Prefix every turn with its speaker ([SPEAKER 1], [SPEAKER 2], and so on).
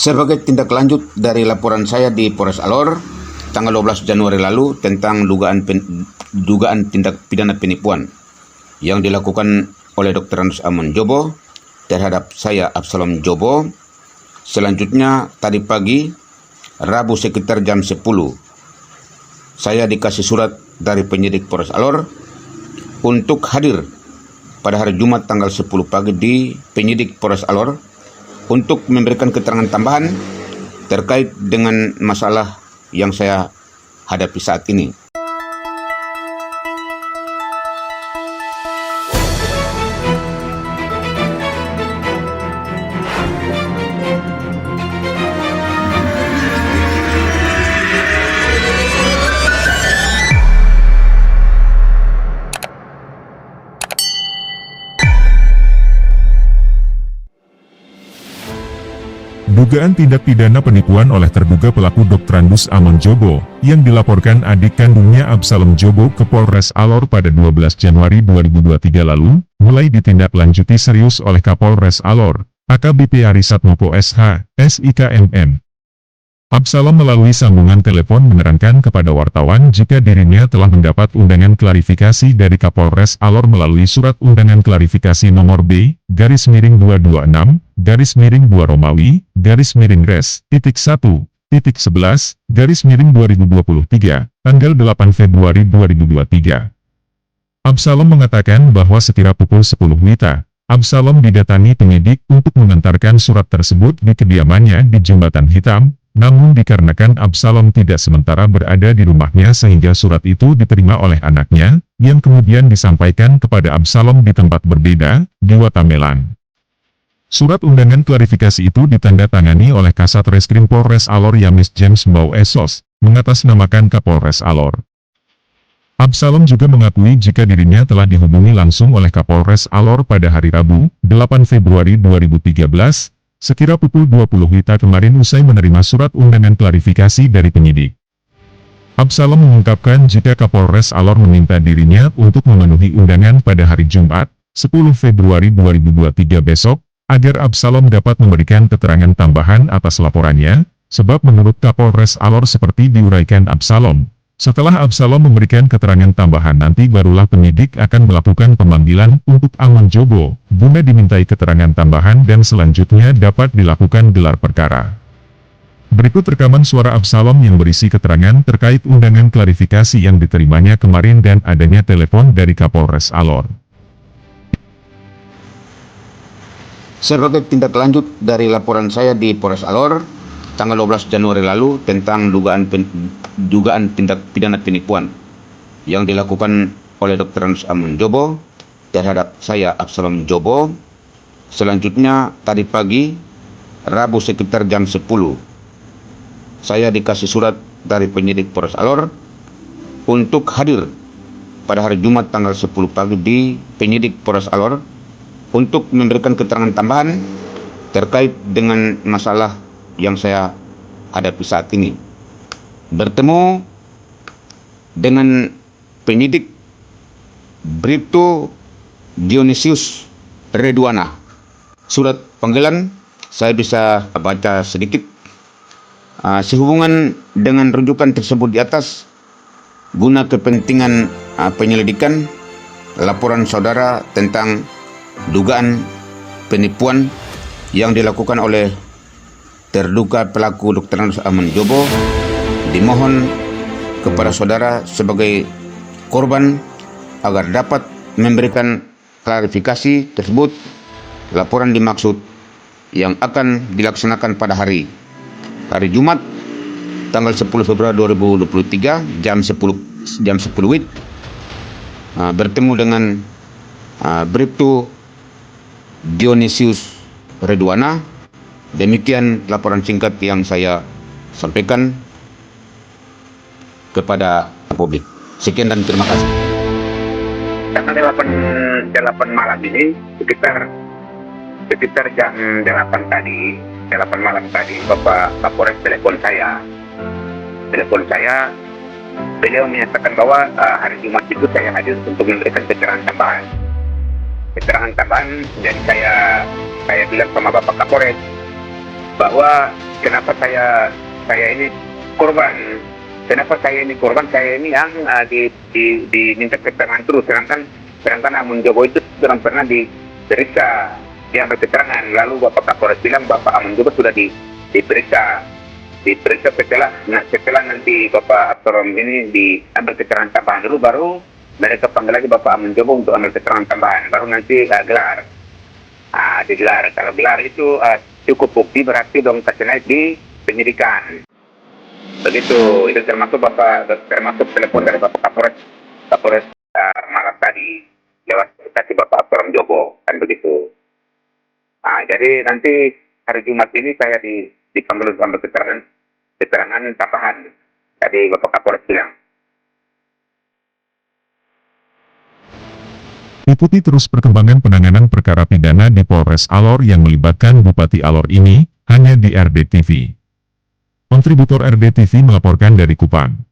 [SPEAKER 1] Sebagai tindak lanjut dari laporan saya di Polres Alor tanggal 12 Januari lalu tentang dugaan tindak pidana penipuan yang dilakukan oleh Dr. Randus Aman Jobo terhadap saya Absalom Jobo. Selanjutnya tadi pagi Rabu sekitar jam 10 saya dikasih surat dari penyidik Polres Alor untuk hadir pada hari Jumat tanggal 10 pagi di penyidik Polres Alor untuk memberikan keterangan tambahan terkait dengan masalah yang saya hadapi saat ini.
[SPEAKER 2] Dugaan tindak pidana penipuan oleh terduga pelaku Dr. Randus Aman Jobo, yang dilaporkan adik kandungnya Absalom Jobo ke Polres Alor pada 12 Januari 2023 lalu, mulai ditindaklanjuti serius oleh Kapolres Alor, AKBP Arisatmoko SH, SIKMM. Absalom melalui sambungan telepon menerangkan kepada wartawan jika dirinya telah mendapat undangan klarifikasi dari Kapolres Alor melalui surat undangan klarifikasi nomor B-226, _2 Romawi, _1.11/2023, tanggal 8 Februari 2023. Absalom mengatakan bahwa sekira pukul 10 WITA, Absalom didatangi penyidik untuk mengantarkan surat tersebut di kediamannya di Jembatan Hitam. Namun dikarenakan Absalom tidak sementara berada di rumahnya sehingga surat itu diterima oleh anaknya, yang kemudian disampaikan kepada Absalom di tempat berbeda, di Watamelang. Surat undangan klarifikasi itu ditandatangani oleh Kasat Reskrim Polres Alor Yamis James Mbau Esos, mengatasnamakan Kapolres Alor. Absalom juga mengakui jika dirinya telah dihubungi langsung oleh Kapolres Alor pada hari Rabu, 8 Februari 2013, sekira pukul 20 WITA kemarin usai menerima surat undangan klarifikasi dari penyidik. Absalom mengungkapkan jika Kapolres Alor meminta dirinya untuk memenuhi undangan pada hari Jumat, 10 Februari 2023 besok, agar Absalom dapat memberikan keterangan tambahan atas laporannya, sebab menurut Kapolres Alor seperti diuraikan Absalom, setelah Absalom memberikan keterangan tambahan nanti barulah penyidik akan melakukan pemanggilan untuk Aman Jobo, guna dimintai keterangan tambahan dan selanjutnya dapat dilakukan gelar perkara. Berikut rekaman suara Absalom yang berisi keterangan terkait undangan klarifikasi yang diterimanya kemarin dan adanya telepon dari Kapolres Alor.
[SPEAKER 1] Sebagai tindak lanjut dari laporan saya di Polres Alor tanggal 12 Januari lalu tentang dugaan tindak pidana penipuan yang dilakukan oleh Dr. Randus Aman Jobo terhadap saya Absalom Jobo. Selanjutnya tadi pagi Rabu sekitar jam 10 saya dikasih surat dari penyidik Polres Alor untuk hadir pada hari Jumat tanggal 10 pagi di penyidik Polres Alor untuk memberikan keterangan tambahan terkait dengan masalah yang saya hadapi saat ini. Bertemu dengan penyidik Bribtu Dionisius Redwana. Surat panggilan saya bisa baca sedikit. Sehubungan dengan rujukan tersebut di atas, guna kepentingan penyelidikan laporan saudara tentang dugaan penipuan yang dilakukan oleh terduga pelaku Dr. Randus Aman Jobo, dimohon kepada saudara sebagai korban agar dapat memberikan klarifikasi tersebut laporan dimaksud yang akan dilaksanakan pada hari Jumat tanggal 10 Februari 2023 jam 10 WIT, bertemu dengan Bribtu Dionisius Redwana. Demikian laporan singkat yang saya sampaikan kepada publik. Sekian dan terima kasih.
[SPEAKER 3] Karena 8 malam ini sekitar jam 8 malam tadi Bapak Kapolres telepon saya. Beliau menyatakan bahwa hari Jumat itu saya hadir untuk memberikan keterangan tambahan. Jadi saya bilang sama Bapak Kapolres bahwa kenapa saya ini korban, saya ini yang diminta keterangan terus, sedangkan Amun Jobo itu sudah pernah diperiksa, diambil keterangan, lalu Bapak Kapolres bilang Bapak Amun Jobo sudah diperiksa setelah nanti Bapak Absalam ini diambil keterangan tambahan dulu, baru mereka panggil lagi Bapak Amun Jobo untuk ambil keterangan tambahan, baru nanti gelar. Digelar. Kalau gelar itu cukup bukti, berarti dong kasih naik di penyidikan. Begitu, itu termasuk telepon dari Bapak Kapolres malam tadi lewat kasih Bapak Absalam Jobo, kan begitu. Jadi nanti hari Jumat ini saya dipanggil untuk ambil keterangan tambahan. Tadi Bapak Kapolres bilang.
[SPEAKER 2] Ikuti terus perkembangan penanganan perkara pidana di Polres Alor yang melibatkan Bupati Alor ini, hanya di RD TV. Kontributor RD TV melaporkan dari Kupang.